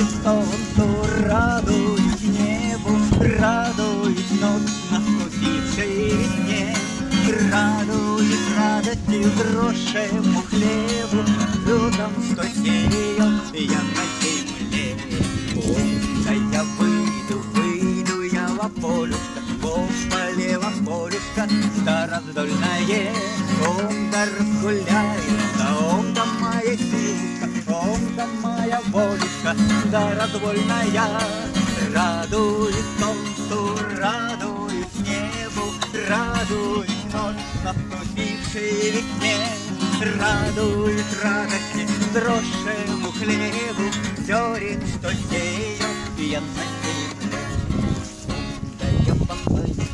Радует солнцу, радует небу, радует ночь наступившей весне. Радует радостью дрожжему хлебу, людям, что сеял я на земле. Да я выйду я во полюшко, в полюшко, да раздольное. Да разгуляется, да моя силушка, да моя волюшка, да развольная. Радует солнцу, радует небу, радует ночь наступившей весне. Радует радости дрожжему хлебу, зерен, что сеял я на земле. Да я похвалю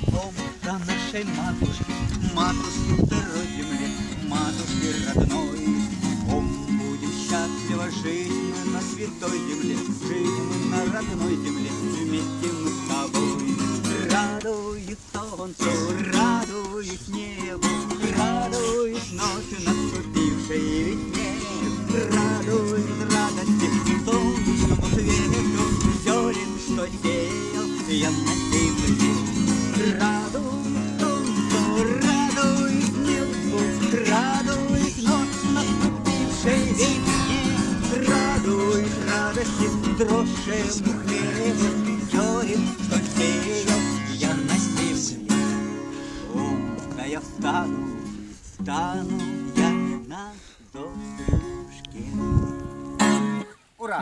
до нашей матушки, матушки второй земле, матушки родной. Будем счастливо жить мы на святой земле, жить мы на родной земле, вместе мы с тобой. Радует солнцу, радует небу, радует ночь наступившей весне. Радует радости солнечному свету, зерен, что сеял я на земле. Радует солнцу, радует небу, радует ночь наступившей весне. Радует радости дрожжему хлебу, зерен, что сеял я на земле. Да я встану я на досушке. Ура!